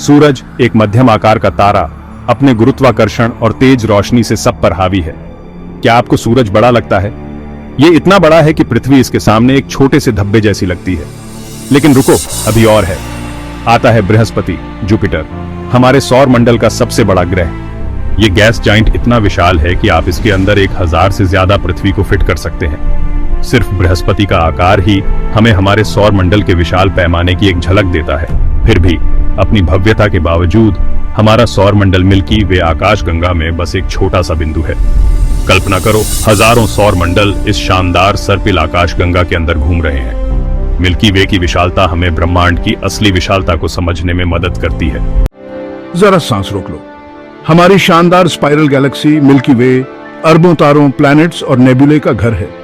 सूरज एक मध्यम आकार का तारा अपने गुरुत्वाकर्षण और तेज रोशनी से सब पर हावी है। क्या आपको सूरज बड़ा लगता है? ये इतना बड़ा है कि पृथ्वी इसके सामने एक छोटे से धब्बे जैसी लगती है। लेकिन रुको, अभी और है। आता है बृहस्पति, जुपिटर, हमारे सौर मंडल का सबसे बड़ा ग्रह। ये गैस जाइंट इतना विशाल है कि आप इसके अंदर 1000 से ज्यादा पृथ्वी को फिट कर सकते हैं। सिर्फ बृहस्पति का आकार ही हमें हमारे सौर मंडल के विशाल पैमाने की एक झलक देता है। फिर भी अपनी भव्यता के बावजूद हमारा सौर मंडल मिल्की वे आकाशगंगा में बस एक छोटा सा बिंदु है। कल्पना करो, हजारों सौर मंडल इस शानदार सर्पिल आकाशगंगा के अंदर घूम रहे हैं। मिल्की वे की विशालता हमें ब्रह्मांड की असली विशालता को समझने में मदद करती है। जरा सांस रोक लो। हमारी शानदार स्पाइरल गैलेक्सी मिल्की वे अरबों तारों, प्लैनेट्स और नेबुले का घर है।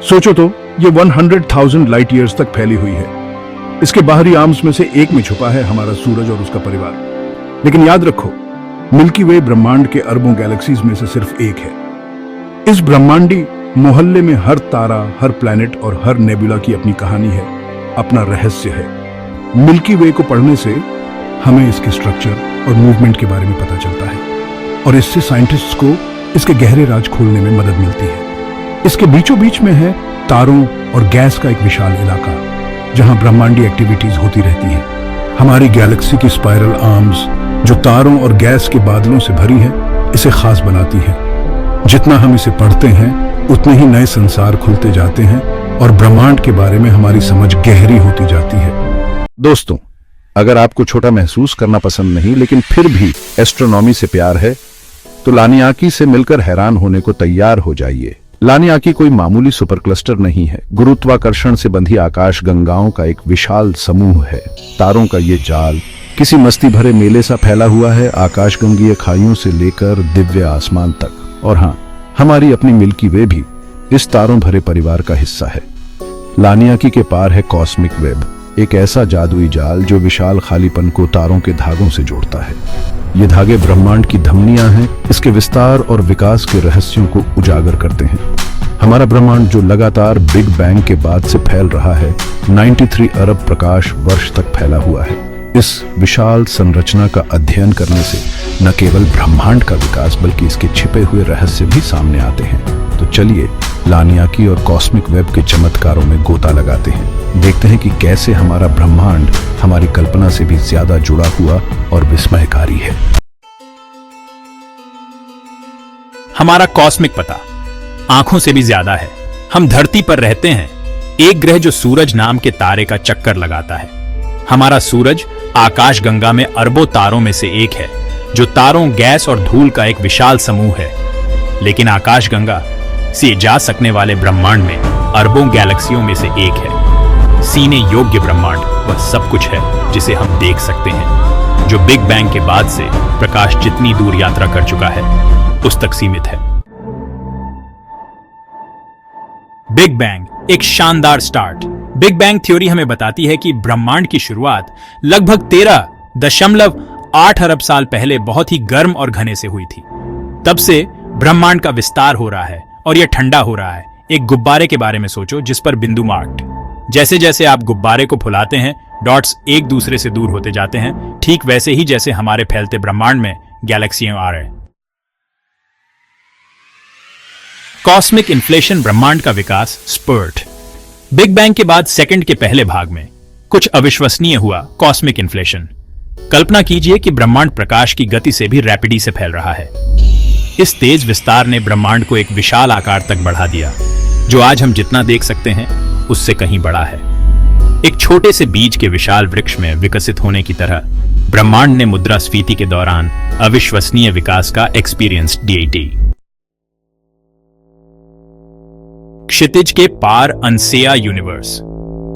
सोचो तो, ये 100,000 लाइट ईयर्स तक फैली हुई है। इसके बाहरी आर्म्स में से एक में छुपा है हमारा सूरज और उसका परिवार। लेकिन याद रखो, मिल्की वे ब्रह्मांड के अरबों गैलेक्सीज में से सिर्फ एक है। इस ब्रह्मांडी मोहल्ले में हर तारा, हर प्लैनेट और हर नेबुला की अपनी कहानी है, अपना रहस्य है। मिल्की वे को पढ़ने से हमें इसके स्ट्रक्चर और मूवमेंट के बारे में पता चलता है और इससे साइंटिस्ट्स को इसके गहरे राज खोलने में मदद मिलती है। इसके बीचों बीच में है तारों और गैस का एक विशाल इलाका जहां ब्रह्मांडी एक्टिविटीज होती रहती हैं। हमारी गैलेक्सी की स्पाइरल आर्म्स जो तारों और गैस के बादलों से भरी है, इसे खास बनाती है। जितना हम इसे पढ़ते हैं उतने ही नए संसार खुलते जाते हैं और ब्रह्मांड के बारे में हमारी समझ गहरी होती जाती है। दोस्तों, अगर आपको छोटा महसूस करना पसंद नहीं लेकिन फिर भी एस्ट्रोनॉमी से प्यार है, तो लानियाकी से मिलकर हैरान होने को तैयार हो जाइए। लानियाकी कोई मामूली सुपर क्लस्टर नहीं है। गुरुत्वाकर्षण से बंधी आकाश गंगाओं का एक विशाल समूह है। तारों का ये जाल किसी मस्ती भरे मेले सा फैला हुआ है, आकाशगंगीय खाइयों से लेकर दिव्य आसमान तक। और हाँ, हमारी अपनी मिल्की वे भी इस तारों भरे परिवार का हिस्सा है। लानियाकी के पार है कॉस्मिक वेब, एक ऐसा जादुई जाल जो विशाल खालीपन को तारों के धागों से जोड़ता है। ये धागे ब्रह्मांड की धमनियां हैं, इसके विस्तार और विकास के रहस्यों को उजागर करते हैं। हमारा ब्रह्मांड जो लगातार बिग बैंग के बाद से फैल रहा है, 93 अरब प्रकाश वर्ष तक फैला हुआ है। इस विशाल संरचना का अध्ययन करने से न केवल ब्रह्मांड का विकास बल्कि इसके छिपे हुए रहस्य भी सामने आते हैं। तो चलिए लानियाकी और कॉस्मिक वेब के चमत्कारों में गोता लगाते हैं। देखते हैं कि कैसे हमारा ब्रह्मांड हमारी कल्पना से भी ज्यादा जुड़ा हुआ और विस्मयकारी है। हमारा कॉस्मिक पता आंखों से भी ज्यादा है। हम धरती पर रहते हैं, एक ग्रह जो सूरज नाम के तारे का चक्कर लगाता है। हमारा सूरज आकाशगंगा में अरबों तारों में से एक है, जो तारों, गैस और धूल का एक विशाल समूह है। लेकिन आकाशगंगा से जा सकने वाले ब्रह्मांड में अरबों गैलेक्सियों में से एक है। सीने योग्य ब्रह्मांड वह सब कुछ है जिसे हम देख सकते हैं, जो बिग बैंग के बाद से प्रकाश जितनी दूर यात्रा कर चुका है उस तक सीमित है। बिग बैंग एक शानदार स्टार्ट। बिग बैंग थ्योरी हमें बताती है कि ब्रह्मांड की शुरुआत लगभग 13.8 अरब साल पहले बहुत ही गर्म और घने से हुई थी। तब से ब्रह्मांड का विस्तार हो रहा है और यह ठंडा हो रहा है। एक गुब्बारे के बारे में सोचो जिस पर बिंदु मार्क्ड। जैसे जैसे आप गुब्बारे को फुलाते हैं, डॉट्स एक दूसरे से दूर होते जाते हैं, ठीक वैसे ही जैसे हमारे फैलते ब्रह्मांड में गैलेक्सियां आ रहे हैं। कॉस्मिक इन्फ्लेशन ब्रह्मांड का विकास स्पर्ट। बिग बैंग के बाद सेकंड के पहले भाग में कुछ अविश्वसनीय हुआ। Cosmic inflation. कल्पना कीजिए कि ब्रह्मांड प्रकाश की गति से भी रैपिडी से फैल रहा है। इस तेज विस्तार ने ब्रह्मांड को एक विशाल आकार तक बढ़ा दिया, जो आज हम जितना देख सकते हैं उससे कहीं बड़ा है। एक छोटे से बीज के विशाल वृक्ष में विकसित होने की तरह ब्रह्मांड ने मुद्रास्फीति के दौरान अविश्वसनीय विकास का एक्सपीरियंस DAT। क्षितिज के पार अनसेया यूनिवर्स।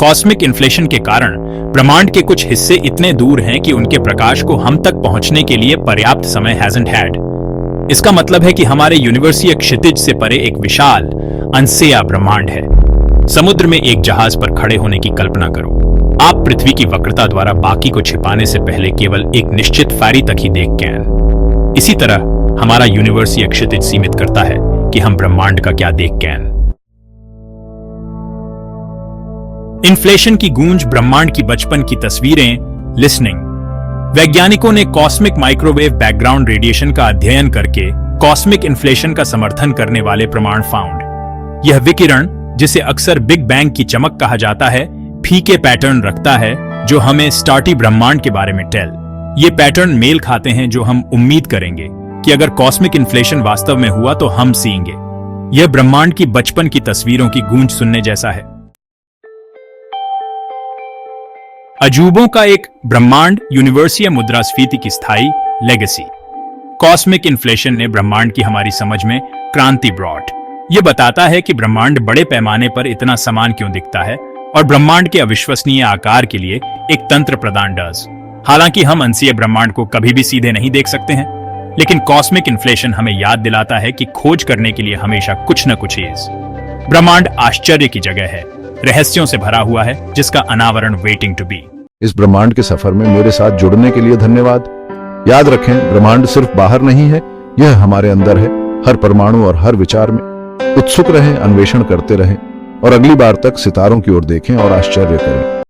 कॉस्मिक इन्फ्लेशन के कारण ब्रह्मांड के कुछ हिस्से इतने दूर हैं कि उनके प्रकाश को हम तक पहुंचने के लिए पर्याप्त समय हैजंट हैड। इसका मतलब है कि हमारे यूनिवर्सीय क्षितिज से परे एक विशाल अनसेया ब्रह्मांड है। समुद्र में एक जहाज पर खड़े होने की कल्पना करो। आप पृथ्वी की वक्रता द्वारा बाकी को छिपाने से पहले केवल एक निश्चित फारी तक ही देख कैन। इसी तरह हमारा यूनिवर्सीय क्षितिज सीमित करता है कि हम ब्रह्मांड का क्या देख कैन। इन्फ्लेशन की गूंज ब्रह्मांड की बचपन की तस्वीरें। लिसनिंग। वैज्ञानिकों ने कॉस्मिक माइक्रोवेव बैकग्राउंड रेडिएशन का अध्ययन करके कॉस्मिक इन्फ्लेशन का समर्थन करने वाले प्रमाण फाउंड। यह विकिरण, जिसे अक्सर बिग बैंग की चमक कहा जाता है, फीके पैटर्न रखता है जो हमें स्टार्टी ब्रह्मांड के बारे में टेल। ये पैटर्न मेल खाते हैं जो हम उम्मीद करेंगे कि अगर कॉस्मिक इन्फ्लेशन वास्तव में हुआ तो हम सीएंगे। यह ब्रह्मांड की बचपन की तस्वीरों की गूंज सुनने जैसा है। अजूबों का एक ब्रह्मांड, यूनिवर्सिया मुद्रास्फीति की स्थायी लेगेसी। कॉस्मिक इन्फ्लेशन ने ब्रह्मांड की हमारी समझ में क्रांति ब्रॉट। यह बताता है कि ब्रह्मांड बड़े पैमाने पर इतना समान क्यों दिखता है और ब्रह्मांड के अविश्वसनीय आकार के लिए एक तंत्र प्रदान डज। हालांकि हम अंशीय ब्रह्मांड को कभी भी सीधे नहीं देख सकते हैं, लेकिन कॉस्मिक इन्फ्लेशन हमें याद दिलाता है कि खोज करने के लिए हमेशा कुछ न कुछ है। ब्रह्मांड आश्चर्य की जगह है, रहस्यों से भरा हुआ है जिसका अनावरण वेटिंग टू बी। इस ब्रह्मांड के सफर में मेरे साथ जुड़ने के लिए धन्यवाद। याद रखें, ब्रह्मांड सिर्फ बाहर नहीं है, यह हमारे अंदर है, हर परमाणु और हर विचार में। उत्सुक रहें, अन्वेषण करते रहें और अगली बार तक सितारों की ओर देखें और आश्चर्य करें।